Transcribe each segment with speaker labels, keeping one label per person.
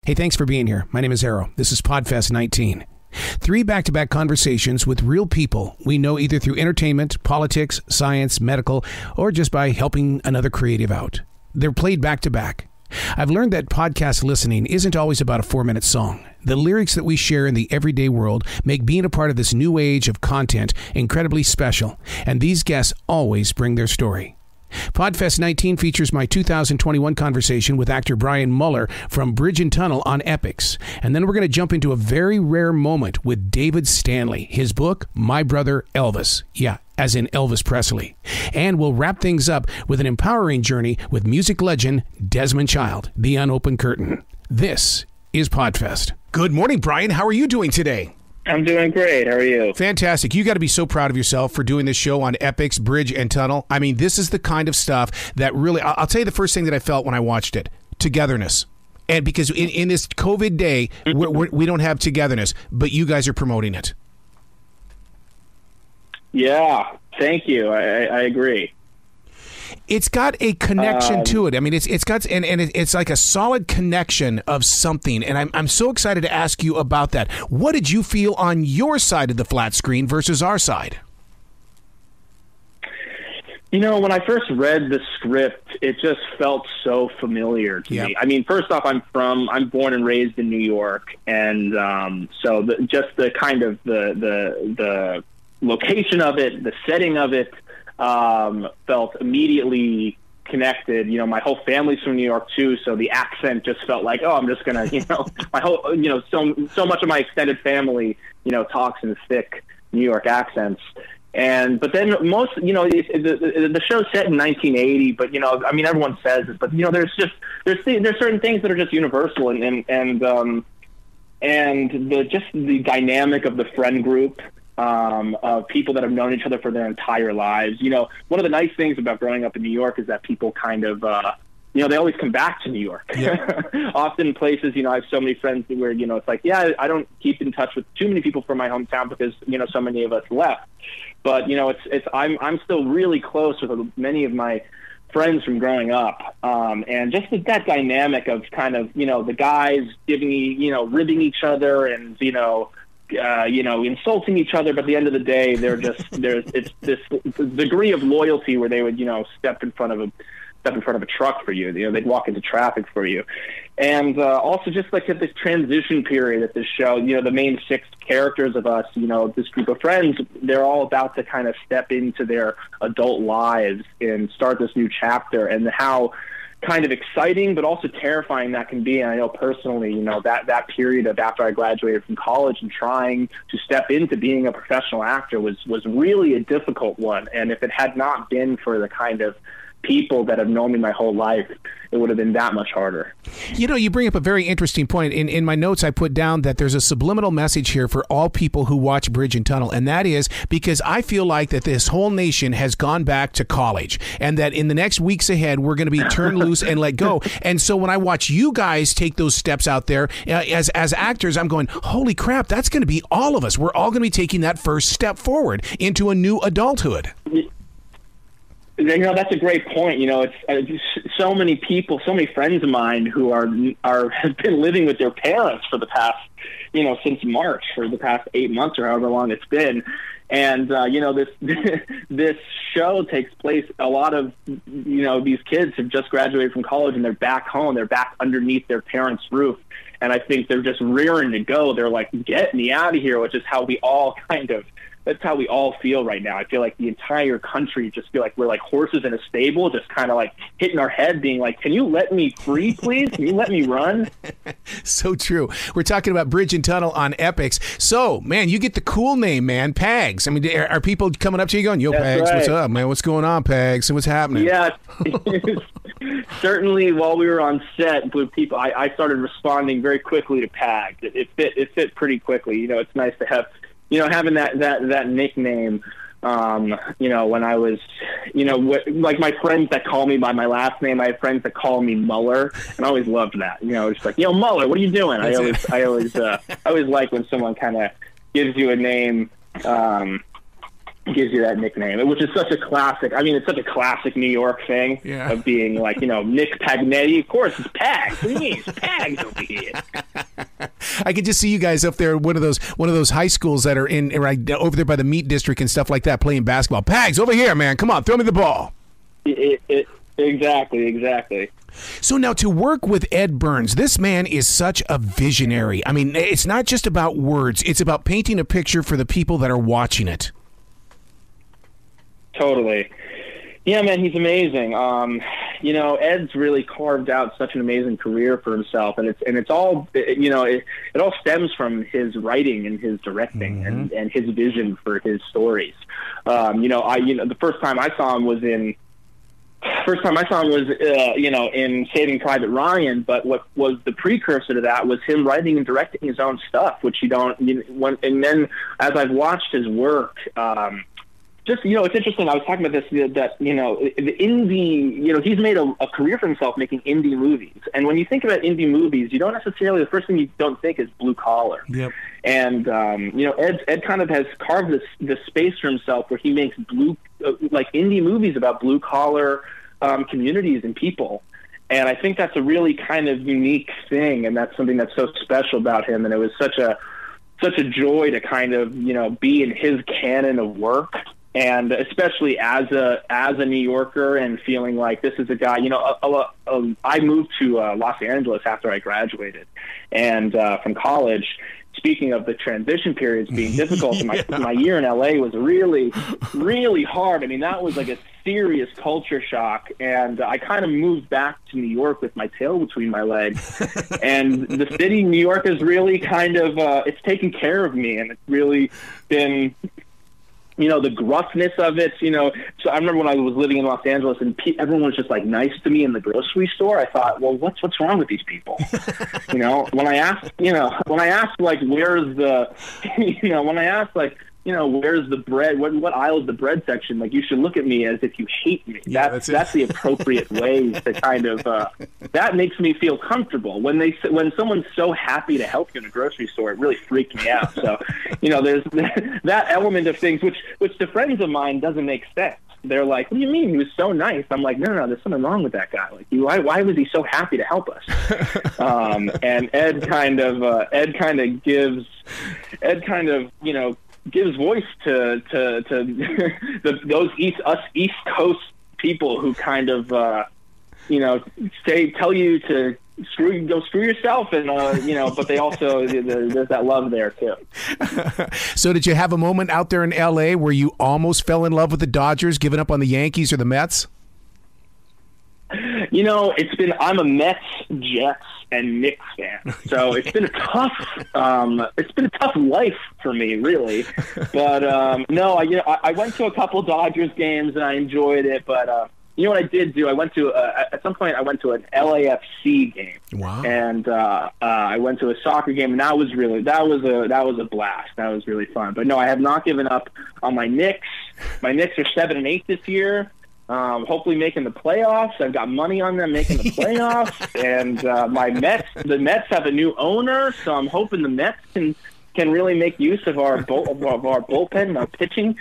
Speaker 1: Hey, thanks for being here. My name is Arroe. This is Podfest 19. 3 back-to-back conversations with real people we know either through entertainment, politics, science, medical, or just by helping another creative out. They're played back-to-back. I've learned that podcast listening isn't always about a 4-minute song. The lyrics that we share in the everyday world make being a part of this new age of content incredibly special, and these guests always bring their story. Podfest 19 features my 2021 conversation with actor Brian Muller from Bridge and Tunnel on EPIX. And then we're going to jump into a very rare moment with David Stanley, his book, My Brother Elvis. Yeah, as in Elvis Presley. And we'll wrap things up with an empowering journey with music legend Desmond Child, The Unopened Curtain. This is Podfest. Good morning, Brian. How are you doing today?
Speaker 2: I'm doing great. How are you?
Speaker 1: Fantastic. You got to be so proud of yourself for doing this show on EPIX, Bridge and Tunnel. I mean, this is the kind of stuff that really, I'll tell you the first thing that I felt when I watched it, togetherness. And because in this COVID day, we don't have togetherness, but you guys are promoting it.
Speaker 2: Yeah, thank you. I agree.
Speaker 1: It's got a connection to it. I mean, it's got it's like a solid connection of something. And I'm so excited to ask you about that. What did you feel on your side of the flat screen versus our side?
Speaker 2: You know, when I first read the script, it just felt so familiar to me. I mean, first off, I'm born and raised in New York, and so just the kind of the location of it, the setting of it. Felt immediately connected. You know, my whole family's from New York too, so the accent just felt like, oh, I'm just gonna, my whole, so much of my extended family, talks in thick New York accents. But then most, the show's set in 1980, but I mean, everyone says it, but there's certain things that are just universal, and the dynamic of the friend group. Of people that have known each other for their entire lives. One of the nice things about growing up in New York is that people kind of, they always come back to New York. Yeah. Often places, I have so many friends where, it's like, yeah, I don't keep in touch with too many people from my hometown because, so many of us left. But, I'm still really close with many of my friends from growing up. And just that dynamic of kind of, the guys ribbing each other and, insulting each other, but at the end of the day, it's this degree of loyalty where they would, step in front of a truck for you. They'd walk into traffic for you. And also just like at this transition period at this show, the main 6 characters of us, this group of friends, they're all about to kind of step into their adult lives and start this new chapter, and how kind of exciting but also terrifying that can be. And I know personally, that period of after I graduated from college and trying to step into being a professional actor was really a difficult one. And if it had not been for the kind of people that have known me my whole life, it would have been that much harder.
Speaker 1: You bring up a very interesting point. In my notes, I put down that there's a subliminal message here for all people who watch Bridge and Tunnel, and that is because I feel like that this whole nation has gone back to college, and that in the next weeks ahead, we're going to be turned loose and let go. And so when I watch you guys take those steps out there as actors, I'm going, holy crap, that's going to be all of us. We're all going to be taking that first step forward into a new adulthood.
Speaker 2: That's a great point. It's so many people, so many friends of mine who have been living with their parents for the past, since March, for the past 8 months or however long it's been. And, this show takes place, a lot of, these kids have just graduated from college and they're back home. They're back underneath their parents' roof. And I think they're just rearing to go. They're like, get me out of here, which is how we all that's how we all feel right now. I feel like the entire country just feel like we're like horses in a stable, just kind of like hitting our head, being like, can you let me free, please? Can you let me run?
Speaker 1: So true. We're talking about Bridge and Tunnel on EPIX. So, man, you get the cool name, man, Pags. I mean, are people coming up to you going, yo, Pags, right. What's up, man? What's going on, Pags? And what's happening?
Speaker 2: Yeah, certainly while we were on set with people, I started responding very quickly to Pags. It fit pretty quickly. It's nice to have, having that nickname, when I was, like my friends that call me by my last name, I have friends that call me Muller, and I always loved that. It's like, Muller, what are you doing? I always like when someone kind of gives you a name, gives you that nickname, which is such a classic. I mean, it's such a classic New York thing of being like, Nick Pagnetti. Of course, it's Pags. What do you mean? It's Pags over here.
Speaker 1: I could just see you guys up there at one of those high schools that are in right over there by the Meat District and stuff like that, playing basketball. Pags, over here, man. Come on, throw me the ball.
Speaker 2: Exactly.
Speaker 1: So now to work with Ed Burns, this man is such a visionary. I mean, it's not just about words. It's about painting a picture for the people that are watching it.
Speaker 2: Totally. Yeah, man, he's amazing. Ed's really carved out such an amazing career for himself, and it's all, it all stems from his writing and his directing and his vision for his stories. The first time I saw him was in Saving Private Ryan, but what was the precursor to that was him writing and directing his own stuff, which and then as I've watched his work, it's interesting. I was talking about this, that, the indie, he's made a career for himself making indie movies. And when you think about indie movies, you don't necessarily, the first thing you don't think is blue collar.
Speaker 1: Yep.
Speaker 2: And, Ed kind of has carved this space for himself where he makes indie movies about blue collar communities and people. And I think that's a really kind of unique thing. And that's something that's so special about him. And it was such a joy to kind of, be in his canon of work. And especially as a New Yorker and feeling like this is a guy, I moved to Los Angeles after I graduated and from college. Speaking of the transition periods being difficult, my year in LA was really, really hard. I mean, that was like a serious culture shock. And I kind of moved back to New York with my tail between my legs. And the city, New York, is really kind of, it's taken care of me. And it's really been, the gruffness of it, So I remember when I was living in Los Angeles and everyone was just like nice to me in the grocery store. I thought, well, what's wrong with these people? When I asked like, where's the, when I asked like, where's the bread? What aisle is the bread section? Like, you should look at me as if you hate me.
Speaker 1: Yeah,
Speaker 2: that's the appropriate way to kind of. That makes me feel comfortable when someone's so happy to help you in a grocery store. It really freaked me out. So, there's that element of things which to friends of mine doesn't make sense. They're like, what do you mean? He was so nice. I'm like, no, there's something wrong with that guy. Like, why was he so happy to help us? And Ed kind of gives voice to those East Coast people who kind of tell you to go screw yourself, and but they also there's that love there too.
Speaker 1: So did you have a moment out there in LA where you almost fell in love with the Dodgers, giving up on the Yankees or the Mets? I'm a Mets, Jets, and Knicks fan, so it's been a tough life for me, really. But no, I went to a couple Dodgers games and I enjoyed it. But you know what I did do? I went to at some point I went to an LAFC game. Wow. And I went to a soccer game, and that was a blast. That was really fun. But no, I have not given up on my Knicks. My Knicks are 7-8 this year. Hopefully making the playoffs. I've got money on them making the playoffs. And the Mets have a new owner, so I'm hoping the Mets can really make use of our bullpen and our pitching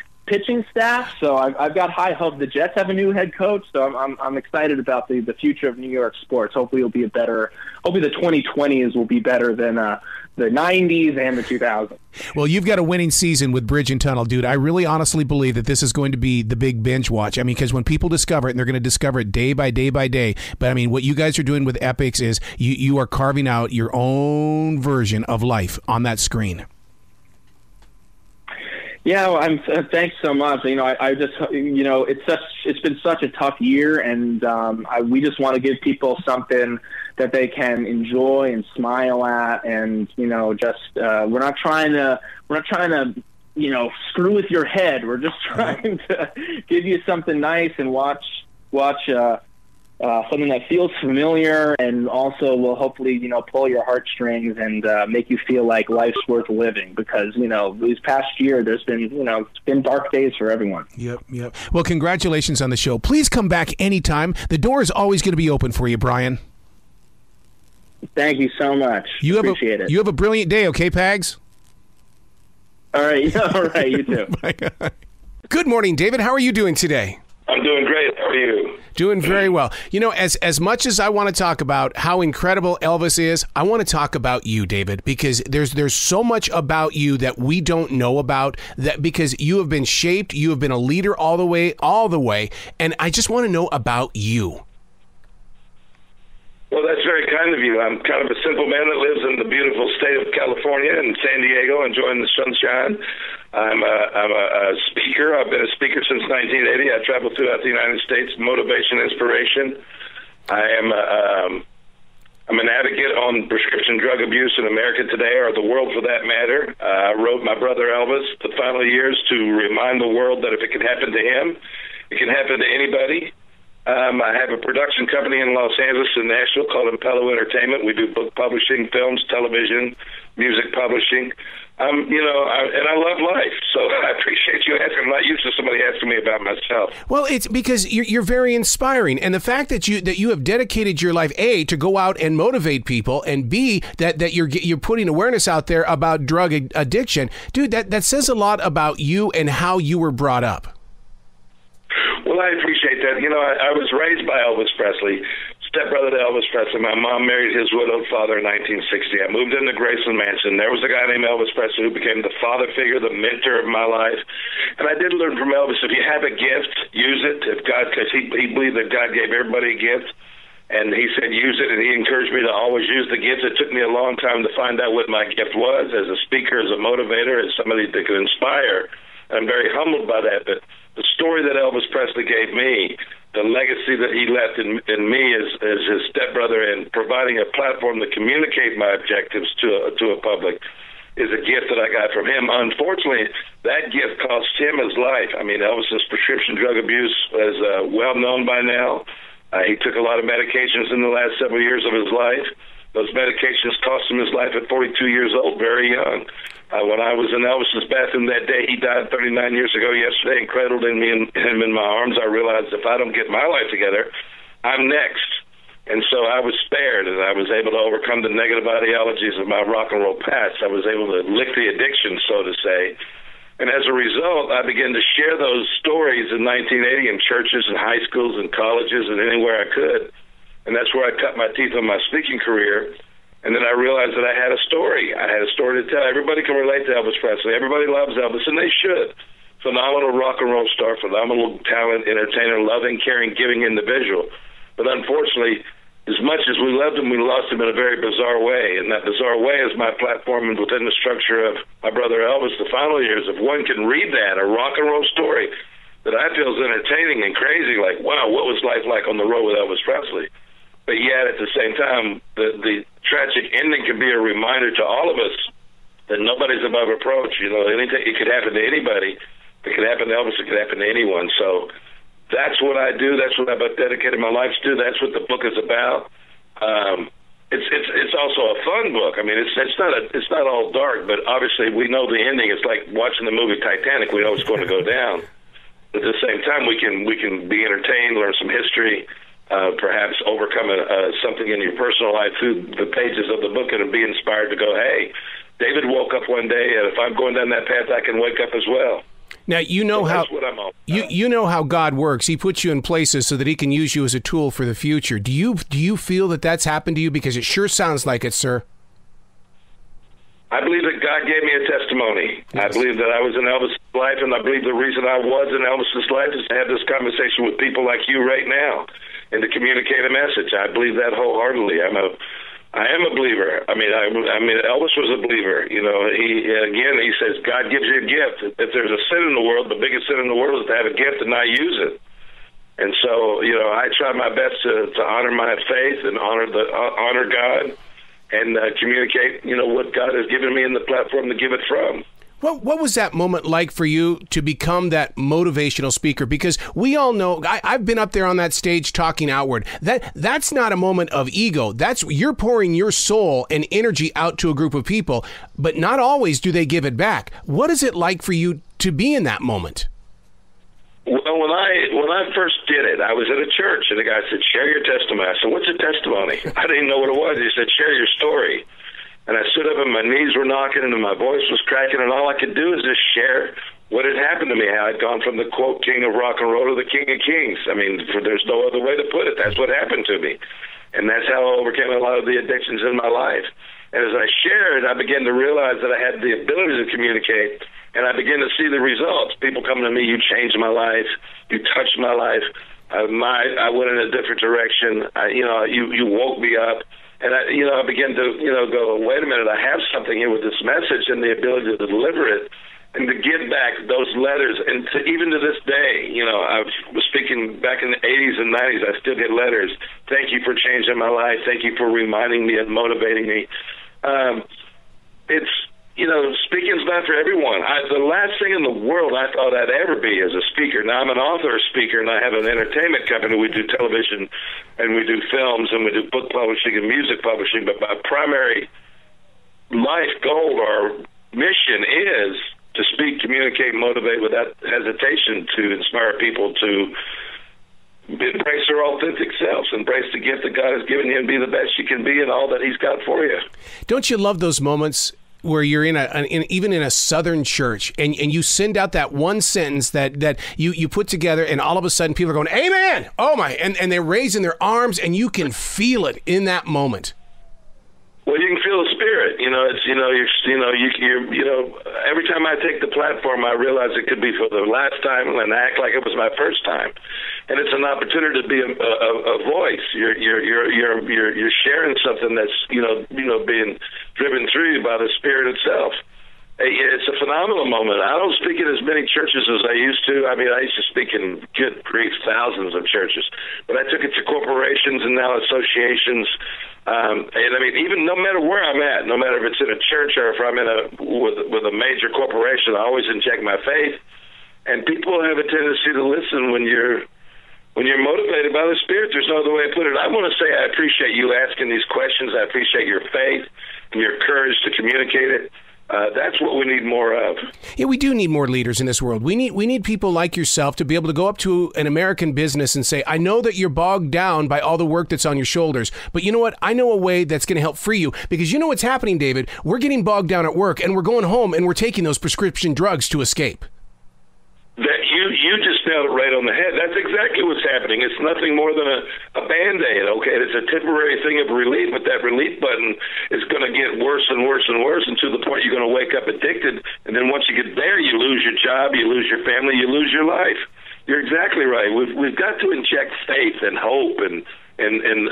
Speaker 1: staff. So I've got high hopes. The Jets have a new head coach, so I'm excited about the future of New York sports. Hopefully the 2020s will be better than the 90s and the 2000s. Well, you've got a winning season with Bridge and Tunnel, dude. I really honestly believe that this is going to be the big binge watch. I mean, because when people discover it, and they're going to discover it day by day by day. But I mean, what you guys are doing with EPIX is you are carving out your own version of life on that screen.
Speaker 2: Yeah, well, thanks so much. I just, it's been such a tough year, and we just want to give people something that they can enjoy and smile at, and we're not trying to screw with your head. We're just trying to give you something nice and watch something that feels familiar, and also will hopefully pull your heartstrings and make you feel like life's worth living, because these past year there's been it's been dark days for everyone.
Speaker 1: Yep. Well, congratulations on the show. Please come back anytime. The door is always going to be open for you, Brian.
Speaker 2: Thank you so much. Appreciate it.
Speaker 1: You have a brilliant day, okay, Pags?
Speaker 2: All right. You too.
Speaker 1: Bye. Good morning, David. How are you doing today?
Speaker 3: I'm doing great. How are you?
Speaker 1: Doing very well. You know, as much as I want to talk about how incredible Elvis is, I want to talk about you, David, because there's so much about you that we don't know about, that because you have been shaped, you have been a leader all the way, and I just want to know about you.
Speaker 3: Well, that's very kind of you. I'm kind of a simple man that lives in the beautiful state of California and San Diego, enjoying the sunshine. I'm a speaker. I've been a speaker since 1980. I travel throughout the United States, motivation, inspiration. I'm an advocate on prescription drug abuse in America today, or the world for that matter. I wrote My Brother Elvis, The Final Years, to remind the world that if it can happen to him, it can happen to anybody. I have a production company in Los Angeles and Nashville called Impello Entertainment. We do book publishing, films, television, music publishing. And I love life, so I appreciate you asking. I'm not used to somebody asking me about myself.
Speaker 1: Well, it's because you're very inspiring, and the fact that you have dedicated your life, A, to go out and motivate people, and B, that you're putting awareness out there about drug addiction, dude, that says a lot about you and how you were brought up.
Speaker 3: Well, I appreciate that. You know, I was raised by Elvis Presley, stepbrother to Elvis Presley. My mom married his widowed father in 1960. I moved into Graceland Mansion. There was a guy named Elvis Presley who became the father figure, the mentor of my life. And I did learn from Elvis, if you have a gift, use it. Because he believed that God gave everybody a gift. And he said, use it, and he encouraged me to always use the gift. It took me a long time to find out what my gift was as a speaker, as a motivator, as somebody that could inspire. I'm very humbled by that. But the story that Elvis Presley gave me, the legacy that he left in me as his stepbrother, and providing a platform to communicate my objectives to a public, is a gift that I got from him. Unfortunately, that gift cost him his life. I mean, Elvis's prescription drug abuse is well known by now. He took a lot of medications in the last several years of his life. Those medications cost him his life at 42 years old, very young. When I was in Elvis's bathroom that day, he died 39 years ago yesterday, and cradled him in my arms. I realized if I don't get my life together, I'm next. And so I was spared, and I was able to overcome the negative ideologies of my rock and roll past. I was able to lick the addiction, so to say. And as a result, I began to share those stories in 1980 in churches and high schools and colleges and anywhere I could. And that's where I cut my teeth on my speaking career. And then I realized that I had a story. I had a story to tell. Everybody can relate to Elvis Presley. Everybody loves Elvis, and they should. Phenomenal rock and roll star, phenomenal talent, entertainer, loving, caring, giving individual. But unfortunately, as much as we loved him, we lost him in a very bizarre way. And that bizarre way is my platform within the structure of My Brother Elvis, The Final Years. If one can read that, a rock and roll story that I feel is entertaining and crazy, like, wow, what was life like on the road with Elvis Presley? But yet, at the same time, the tragic ending can be a reminder to all of us that nobody's above reproach. You know, anything, it could happen to anybody. It could happen to Elvis. It could happen to anyone. So that's what I do. That's what I've dedicated my life to. That's what the book is about. It's also a fun book. I mean, it's not all dark, but obviously we know the ending. It's like watching the movie Titanic. We know it's going to go down. But at the same time, we can be entertained, learn some history. Perhaps overcome something in your personal life through the pages of the book, and be inspired to go, hey, David woke up one day, and if I'm going down that path, I can wake up as well.
Speaker 1: Now, you know
Speaker 3: so
Speaker 1: how
Speaker 3: that's what I'm all about.
Speaker 1: You know how God works. He puts you in places so that he can use you as a tool for the future. Do you feel that that's happened to you? Because it sure sounds like it, sir.
Speaker 3: I believe that God gave me a testimony. Yes. I believe that I was in Elvis' life, and I believe the reason I was in Elvis' life is to have this conversation with people like you right now, and to communicate a message. I believe that wholeheartedly. I am a believer. I mean, Elvis was a believer. You know, he says God gives you a gift. If there's a sin in the world, the biggest sin in the world is to have a gift and not use it. And so, you know, I try my best to honor my faith and honor God, and communicate, you know, what God has given me in the platform to give it from.
Speaker 1: What was that moment like for you to become that motivational speaker? Because we all know, I've been up there on that stage talking outward. That's not a moment of ego. You're pouring your soul and energy out to a group of people, but not always do they give it back. What is it like for you to be in that moment?
Speaker 3: Well, when I first did it, I was at a church, and the guy said, share your testimony. I said, what's a testimony? I didn't know what it was. He said, share your story. And I stood up, and my knees were knocking, and my voice was cracking, and all I could do is just share what had happened to me, how I'd gone from the, quote, king of rock and roll to the king of kings. I mean, there's no other way to put it. That's what happened to me. And that's how I overcame a lot of the addictions in my life. And as I shared, I began to realize that I had the ability to communicate, and I began to see the results. People coming to me, you changed my life, you touched my life, I went in a different direction, you woke me up. And I began to, go, wait a minute, I have something here with this message and the ability to deliver it and to give back those letters. And even to this day, I was speaking back in the 80s and 90s, I still get letters. Thank you for changing my life. Thank you for reminding me and motivating me. Speaking's not for everyone. The last thing in the world I thought I'd ever be is a speaker. Now, I'm an author, speaker, and I have an entertainment company. We do television, and we do films, and we do book publishing and music publishing. But my primary life goal or mission is to speak, communicate, motivate without hesitation, to inspire people to embrace their authentic selves, embrace the gift that God has given you, and be the best you can be in all that He's got for you.
Speaker 1: Don't you love those moments where you're even in a Southern church and you send out that one sentence that you put together, and all of a sudden people are going, amen, oh my, and they're raising their arms, and you can feel it in that moment?
Speaker 3: Well, you can feel the spirit. Every time I take the platform, I realize it could be for the last time, and I act like it was my first time. And it's an opportunity to be a voice. You're sharing something that's being driven through you by the Spirit itself. It's a phenomenal moment. I don't speak in as many churches as I used to. I mean, I used to speak in, good grief, thousands of churches. But I took it to corporations and now associations. And I mean, even no matter where I'm at, no matter if it's in a church or if I'm with a major corporation, I always inject my faith. And people have a tendency to listen when you're motivated by the Spirit. There's no other way to put it. I want to say I appreciate you asking these questions. I appreciate your faith and your courage to communicate it. That's what we need more of.
Speaker 1: Yeah, we do need more leaders in this world. We need people like yourself to be able to go up to an American business and say, I know that you're bogged down by all the work that's on your shoulders, but you know what? I know a way that's going to help free you. Because you know what's happening, David? We're getting bogged down at work, and we're going home, and we're taking those prescription drugs to escape.
Speaker 3: That you just nailed it right on the head. That's exactly what's happening. It's nothing more than a Band-Aid, okay? It's a temporary thing of relief, but that relief button is going to get worse and worse and worse, and to the point you're going to wake up addicted, and then once you get there, you lose your job, you lose your family, you lose your life. You're exactly right. We've got to inject faith and hope and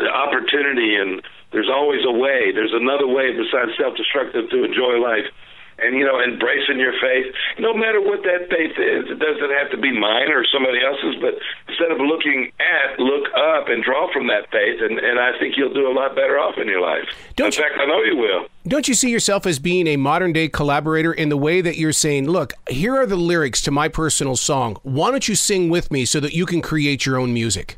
Speaker 3: opportunity, and there's always a way. There's another way besides self-destructive to enjoy life. And, embracing your faith, no matter what that faith is. It doesn't have to be mine or somebody else's, but instead of look up and draw from that faith, and I think you'll do a lot better off in your life. In fact, I know you will.
Speaker 1: Don't you see yourself as being a modern-day collaborator in the way that you're saying, look, here are the lyrics to my personal song. Why don't you sing with me so that you can create your own music?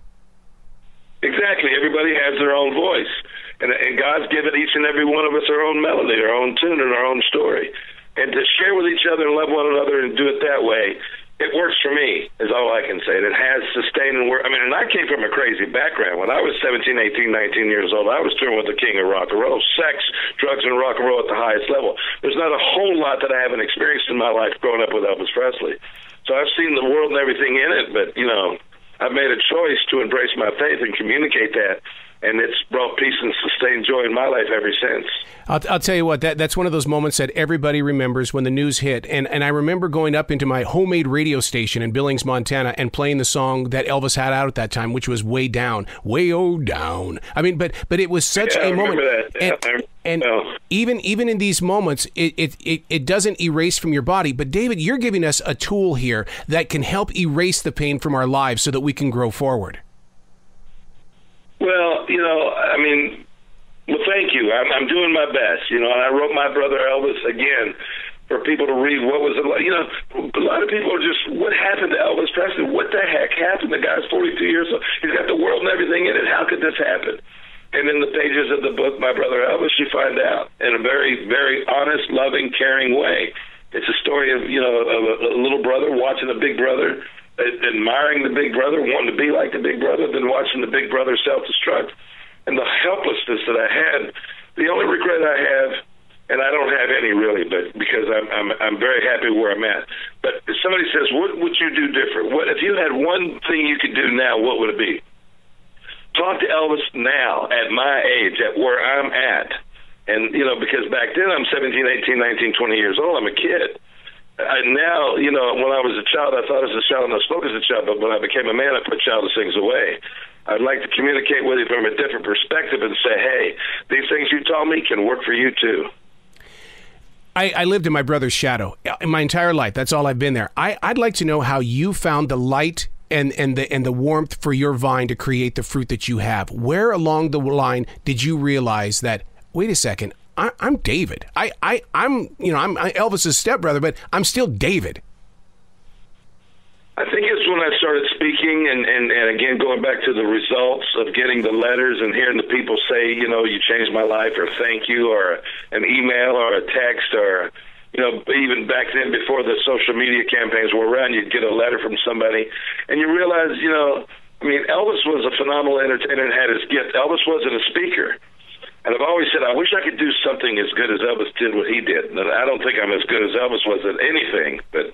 Speaker 3: Exactly. Everybody has their own voice. And God's given each and every one of us our own melody, our own tune, and our own story. And to share with each other and love one another and do it that way, it works for me, is all I can say. And it has sustained and work. I mean, and I came from a crazy background. When I was 17, 18, 19 years old, I was touring with the king of rock and roll, sex, drugs, and rock and roll at the highest level. There's not a whole lot that I haven't experienced in my life growing up with Elvis Presley. So I've seen the world and everything in it, but, I've made a choice to embrace my faith and communicate that. And it's brought peace and sustained joy in my life ever since.
Speaker 1: I'll tell you what, that's one of those moments that everybody remembers when the news hit. And I remember going up into my homemade radio station in Billings, Montana, and playing the song that Elvis had out at that time, which was Way Down, Way-O Down. I mean, but it was such a moment. And even in these moments, it doesn't erase from your body. But David, you're giving us a tool here that can help erase the pain from our lives so that we can grow forward.
Speaker 3: Well, thank you. I'm doing my best, and I wrote My Brother Elvis again for people to read. What was it like? A lot of people are just, what happened to Elvis Presley? What the heck happened? The guy's 42 years old. He's got the world and everything in it. How could this happen? And in the pages of the book, My Brother Elvis, you find out in a very, very honest, loving, caring way. It's a story of, a little brother watching a big brother, admiring the big brother, wanting to be like the big brother, then watching the big brother self-destruct. And the helplessness that I had, the only regret I have, and I don't have any really, but because I'm very happy where I'm at. But somebody says, what would you do different? What if you had one thing you could do now, what would it be? Talk to Elvis now at my age, at where I'm at. And, because back then I'm 17, 18, 19, 20 years old. I'm a kid. Now, when I was a child, I thought as a child and I spoke as a child, but when I became a man, I put childish things away. I'd like to communicate with you from a different perspective and say, hey, these things you taught me can work for you too.
Speaker 1: I lived in my brother's shadow in my entire life. That's all I've been there. I'd like to know how you found the light and the warmth for your vine to create the fruit that you have. Where along the line did you realize that, wait a second, I'm David. I'm Elvis's stepbrother, but I'm still David.
Speaker 3: I think it's when I started speaking and again, going back to the results of getting the letters and hearing the people say, you changed my life, or thank you, or an email or a text, or, even back then before the social media campaigns were around, you'd get a letter from somebody and you realize, Elvis was a phenomenal entertainer and had his gift. Elvis wasn't a speaker. And I've always said, I wish I could do something as good as Elvis did what he did. And I don't think I'm as good as Elvis was at anything, but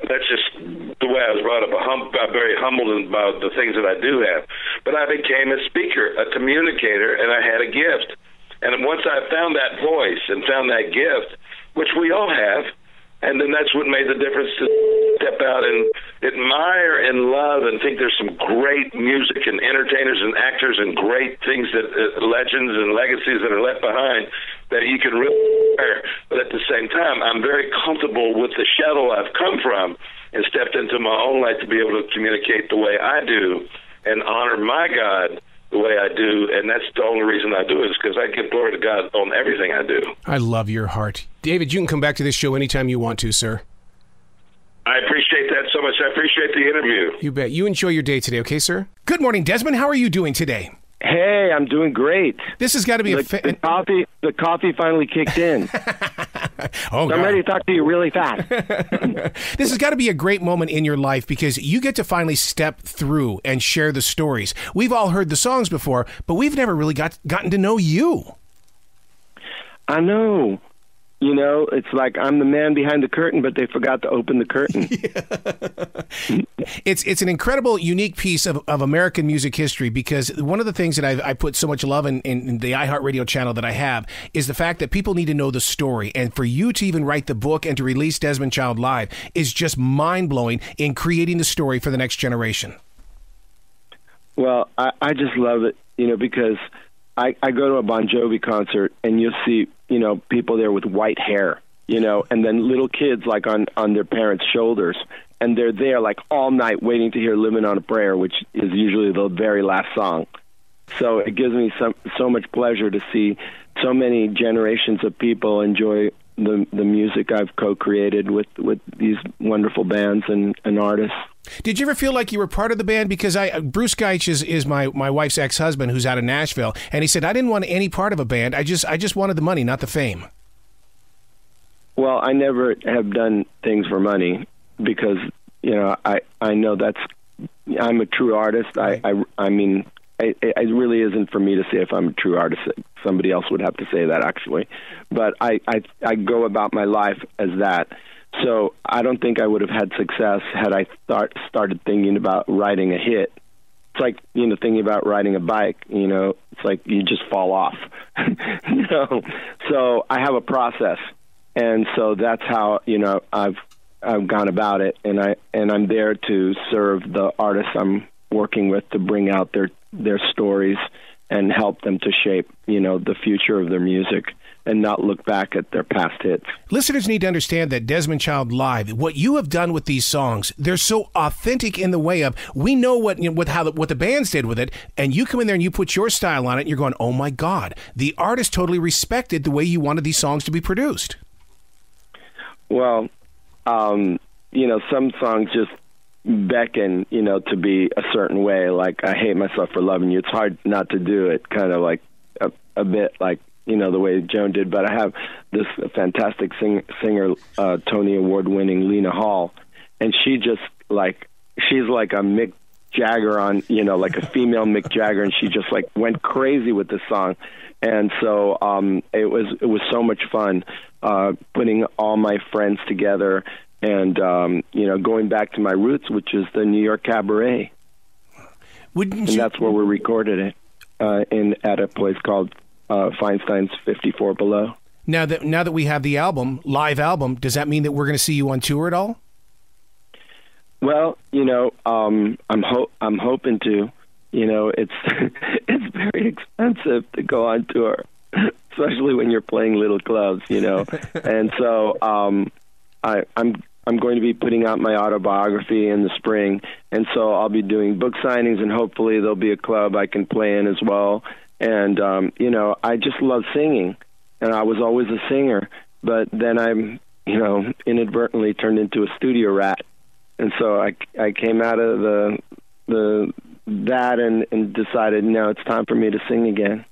Speaker 3: that's just the way I was brought up. I'm very humbled about the things that I do have. But I became a speaker, a communicator, and I had a gift. And once I found that voice and found that gift, which we all have, and then that's what made the difference to step out and admire and love and think there's some great music and entertainers and actors and great things that legends and legacies that are left behind that you can really admire. But at the same time, I'm very comfortable with the shadow I've come from and stepped into my own light to be able to communicate the way I do and honor my God the way I do, and that's the only reason I do it, is because I give glory to God on everything I do.
Speaker 1: I love your heart. David, you can come back to this show anytime you want to, sir.
Speaker 3: I appreciate that so much. I appreciate the interview.
Speaker 1: You bet. You enjoy your day today, okay, sir? Good morning, Desmond. How are you doing today?
Speaker 4: Hey, I'm doing great.
Speaker 1: This has got to be
Speaker 4: the coffee finally kicked in.
Speaker 1: I'm
Speaker 4: ready to talk to you really fast.
Speaker 1: This has got to be a great moment in your life because you get to finally step through and share the stories. We've all heard the songs before, but we've never really gotten to know you.
Speaker 4: I know. It's like I'm the man behind the curtain, but they forgot to open the curtain.
Speaker 1: It's an incredible, unique piece of American music history because one of the things that I put so much love in the iHeartRadio channel that I have is the fact that people need to know the story. And for you to even write the book and to release Desmond Child Live is just mind-blowing in creating the story for the next generation.
Speaker 4: Well, I just love it, because I go to a Bon Jovi concert and you'll see, people there with white hair, and then little kids like on their parents' shoulders. And they're there like all night waiting to hear Living on a Prayer, which is usually the very last song. So it gives me so much pleasure to see so many generations of people enjoy the music I've co-created with these wonderful bands and artists.
Speaker 1: Did you ever feel like you were part of the band? Because Bruce Geitch is my wife's ex-husband who's out of Nashville, and he said, I didn't want any part of a band. I just wanted the money, not the fame.
Speaker 4: Well, I never have done things for money because, I know I'm a true artist. I mean, it really isn't for me to say if I'm a true artist. Somebody else would have to say that, actually. But I go about my life as that. So I don't think I would have had success had I started thinking about writing a hit. It's like, thinking about riding a bike, it's like you just fall off. So I have a process. And so that's how, I've gone about it. And I'm there to serve the artists I'm working with to bring out their stories and help them to shape, the future of their music and not look back at their past hits.
Speaker 1: Listeners need to understand that Desmond Child Live, what you have done with these songs, they're so authentic in the way of, we know what the bands did with it, and you come in there and you put your style on it, and you're going, oh my God, the artist totally respected the way you wanted these songs to be produced.
Speaker 4: Well, some songs just beckon, to be a certain way, like I Hate Myself for Loving You. It's hard not to do it, kind of like a bit like, the way Joan did. But I have this fantastic singer, Tony Award-winning Lena Hall, and she's like a Mick Jagger on, like a female Mick Jagger, and she just like went crazy with this song. And so it was so much fun putting all my friends together and going back to my roots, which is the New York Cabaret. That's where we recorded it at a place called Feinstein's 54 Below.
Speaker 1: Now that we have the live album, does that mean that we're going to see you on tour at all?
Speaker 4: Well, I'm hoping to. It's it's very expensive to go on tour, especially when you're playing little clubs. And so I'm going to be putting out my autobiography in the spring, and so I'll be doing book signings, and hopefully there'll be a club I can play in as well. And I just love singing, and I was always a singer, but then I'm inadvertently turned into a studio rat, and so I came out of that and decided, no, it's time for me to sing again.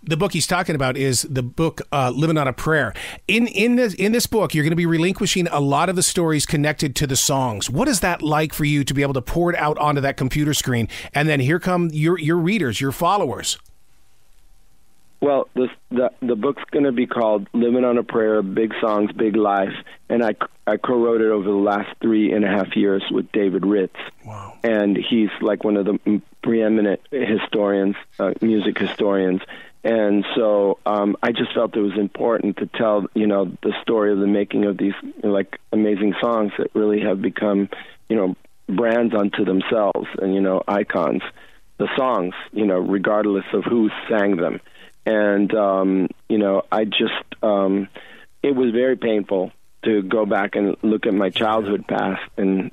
Speaker 1: The book he's talking about is the book Living on a Prayer. In this book, you're going to be relinquishing a lot of the stories connected to the songs. What is that like for you to be able to pour it out onto that computer screen, and then here come your readers, your followers?
Speaker 4: Well, the book's going to be called Living on a Prayer, Big Songs, Big Life, and I co-wrote it over the last 3.5 years with David Ritz.
Speaker 1: Wow. And
Speaker 4: he's like one of the preeminent historians, music historians. And so I just felt it was important to tell, the story of the making of these amazing songs that really have become, brands unto themselves and, icons. The songs, regardless of who sang them. And, I just, it was very painful to go back and look at my childhood past and,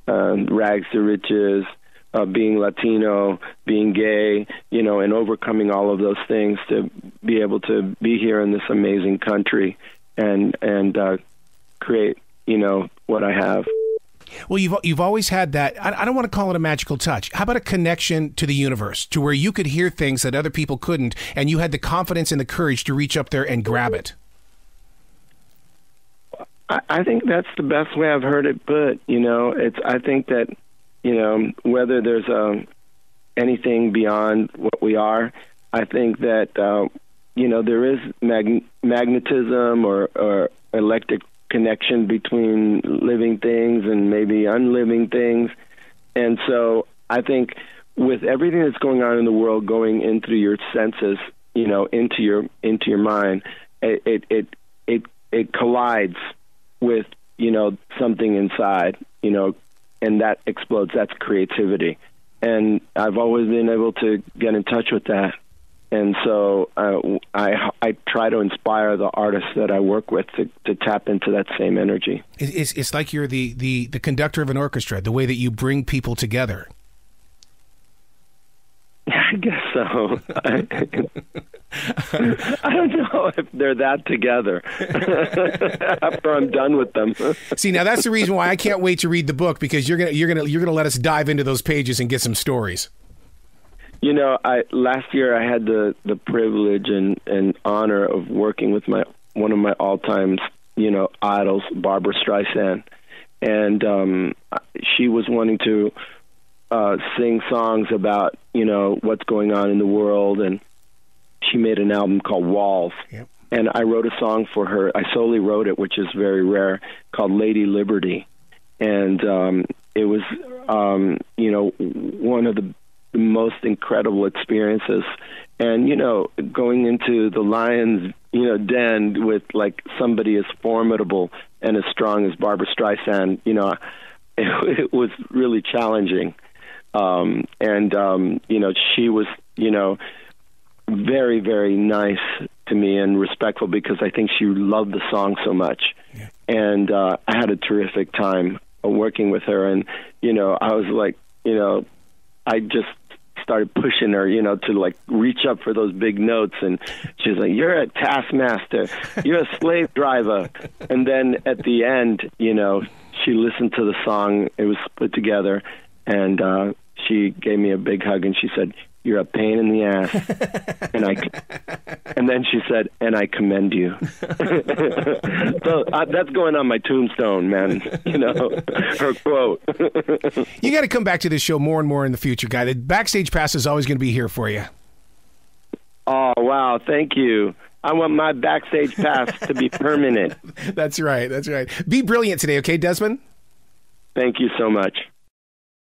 Speaker 4: rags to riches, being Latino, being gay, and overcoming all of those things to be able to be here in this amazing country and create, what I have.
Speaker 1: Well, you've always had that. I don't want to call it a magical touch. How about a connection to the universe, to where you could hear things that other people couldn't, and you had the confidence and the courage to reach up there and grab it?
Speaker 4: I think that's the best way I've heard it put. I think that whether there's anything beyond what we are, I think that there is magnetism or electric connection between living things and maybe unliving things. And so I think with everything that's going on in the world going into your senses, into your mind, it collides with, something inside, and that explodes. That's creativity. And I've always been able to get in touch with that. And so I try to inspire the artists that I work with to tap into that same energy.
Speaker 1: It's like you're the conductor of an orchestra, the way that you bring people together.
Speaker 4: I guess so. I don't know if they're that together after I'm done with them.
Speaker 1: See, now that's the reason why I can't wait to read the book, because you're gonna let us dive into those pages and get some stories.
Speaker 4: Last year I had the privilege and honor of working with one of my all-time, idols, Barbra Streisand. And she was wanting to sing songs about, what's going on in the world. And she made an album called Walls. Yep. And I wrote a song for her. I solely wrote it, which is very rare, called Lady Liberty. And it was, one of the most incredible experiences. And, going into the lion's, den with somebody as formidable and as strong as Barbra Streisand, it was really challenging. She was, very, very nice to me and respectful, because I think she loved the song so much. Yeah. And I had a terrific time working with her. And, I was like, I just started pushing her, to reach up for those big notes. And she's like, "You're a taskmaster. You're a slave driver." And then at the end, she listened to the song. It was put together. And she gave me a big hug and she said, "You're a pain in the ass." and then she said, "And I commend you." So that's going on my tombstone, man. Her quote.
Speaker 1: You got to come back to this show more and more in the future, guy. The Backstage Pass is always going to be here for you.
Speaker 4: Oh, wow. Thank you. I want my backstage pass to be permanent.
Speaker 1: That's right. That's right. Be brilliant today, okay, Desmond?
Speaker 4: Thank you so much.